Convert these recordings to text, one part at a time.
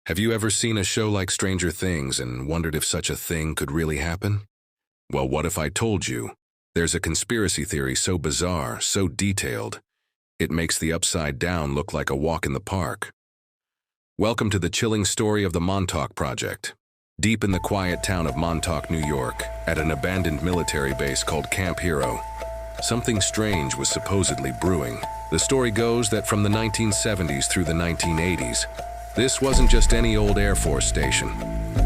Have you ever seen a show like Stranger Things and wondered if such a thing could really happen? Well, what if I told you there's a conspiracy theory so bizarre, so detailed, it makes the Upside Down look like a walk in the park? Welcome to the chilling story of the Montauk Project. Deep in the quiet town of Montauk, New York, at an abandoned military base called Camp Hero, something strange was supposedly brewing. The story goes that from the 1970s through the 1980s, this wasn't just any old Air Force station.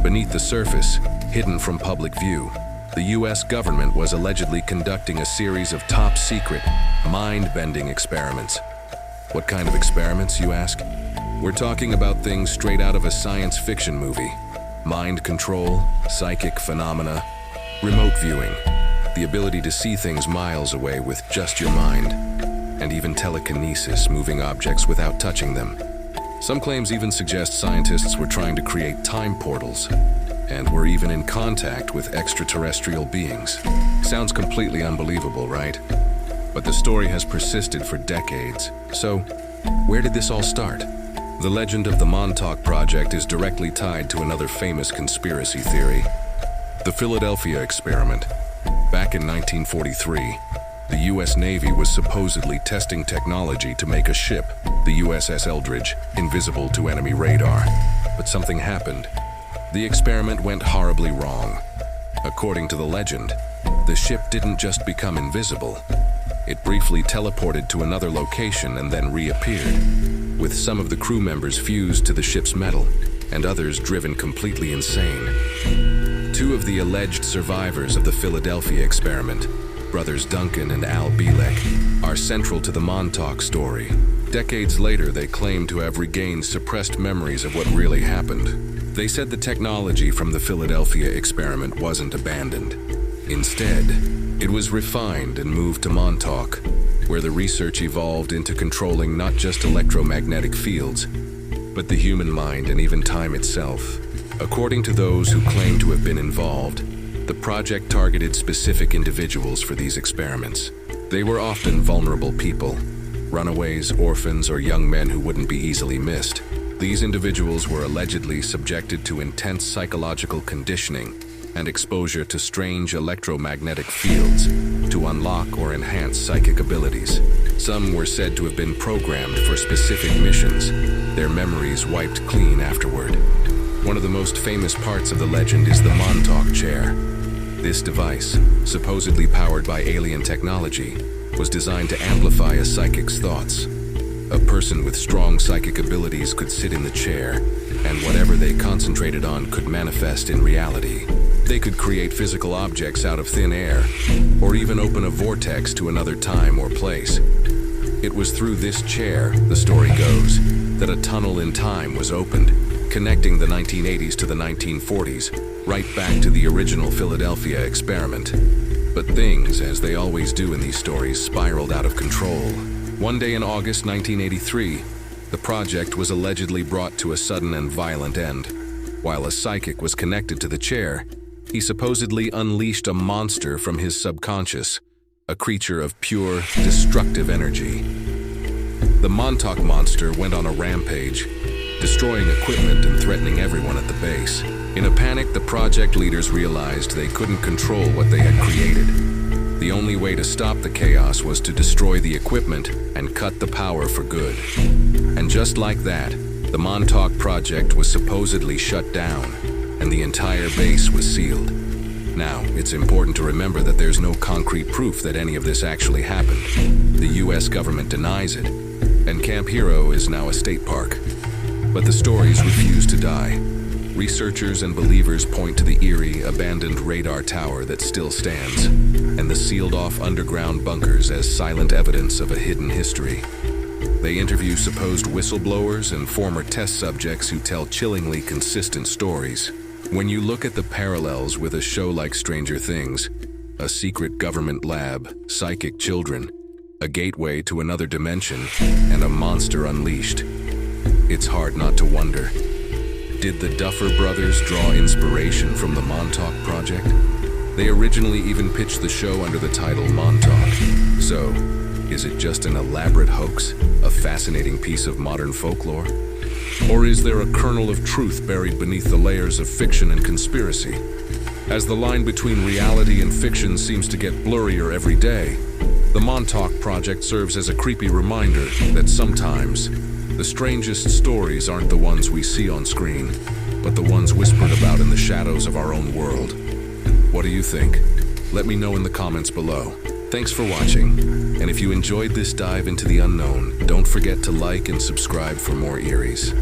Beneath the surface, hidden from public view, the U.S. government was allegedly conducting a series of top-secret, mind-bending experiments. What kind of experiments, you ask? We're talking about things straight out of a science fiction movie. Mind control, psychic phenomena, remote viewing, the ability to see things miles away with just your mind, and even telekinesis, moving objects without touching them. Some claims even suggest scientists were trying to create time portals, and were even in contact with extraterrestrial beings. Sounds completely unbelievable, right? But the story has persisted for decades. So, where did this all start? The legend of the Montauk Project is directly tied to another famous conspiracy theory, the Philadelphia experiment. Back in 1943, the U.S. Navy was supposedly testing technology to make a ship, the USS Eldridge, invisible to enemy radar. But something happened. The experiment went horribly wrong. According to the legend, the ship didn't just become invisible. It briefly teleported to another location and then reappeared, with some of the crew members fused to the ship's metal and others driven completely insane. Two of the alleged survivors of the Philadelphia experiment, brothers Duncan and Al Bielek, are central to the Montauk story. Decades later, they claim to have regained suppressed memories of what really happened. They said the technology from the Philadelphia experiment wasn't abandoned. Instead, it was refined and moved to Montauk, where the research evolved into controlling not just electromagnetic fields, but the human mind and even time itself. According to those who claim to have been involved, the project targeted specific individuals for these experiments. They were often vulnerable people, runaways, orphans, or young men who wouldn't be easily missed. These individuals were allegedly subjected to intense psychological conditioning and exposure to strange electromagnetic fields to unlock or enhance psychic abilities. Some were said to have been programmed for specific missions, their memories wiped clean afterward. One of the most famous parts of the legend is the Montauk chair. This device, supposedly powered by alien technology, was designed to amplify a psychic's thoughts. A person with strong psychic abilities could sit in the chair, and whatever they concentrated on could manifest in reality. They could create physical objects out of thin air, or even open a vortex to another time or place. It was through this chair, the story goes, that a tunnel in time was opened, connecting the 1980s to the 1940s, right back to the original Philadelphia experiment. But things, as they always do in these stories, spiraled out of control. One day in August 1983, the project was allegedly brought to a sudden and violent end. While a psychic was connected to the chair, he supposedly unleashed a monster from his subconscious, a creature of pure, destructive energy. The Montauk monster went on a rampage, destroying equipment and threatening everyone at the base. In a panic, the project leaders realized they couldn't control what they had created. The only way to stop the chaos was to destroy the equipment and cut the power for good. And just like that, the Montauk Project was supposedly shut down, and the entire base was sealed. Now, it's important to remember that there's no concrete proof that any of this actually happened. The U.S. government denies it, and Camp Hero is now a state park. But the stories refuse to die. Researchers and believers point to the eerie, abandoned radar tower that still stands, and the sealed-off underground bunkers as silent evidence of a hidden history. They interview supposed whistleblowers and former test subjects who tell chillingly consistent stories. When you look at the parallels with a show like Stranger Things, a secret government lab, psychic children, a gateway to another dimension, and a monster unleashed, it's hard not to wonder. Did the Duffer Brothers draw inspiration from the Montauk Project? They originally even pitched the show under the title Montauk. So, is it just an elaborate hoax, a fascinating piece of modern folklore? Or is there a kernel of truth buried beneath the layers of fiction and conspiracy? As the line between reality and fiction seems to get blurrier every day, the Montauk Project serves as a creepy reminder that sometimes the strangest stories aren't the ones we see on screen, but the ones whispered about in the shadows of our own world. What do you think? Let me know in the comments below. Thanks for watching, and if you enjoyed this dive into the unknown, don't forget to like and subscribe for more eerie's.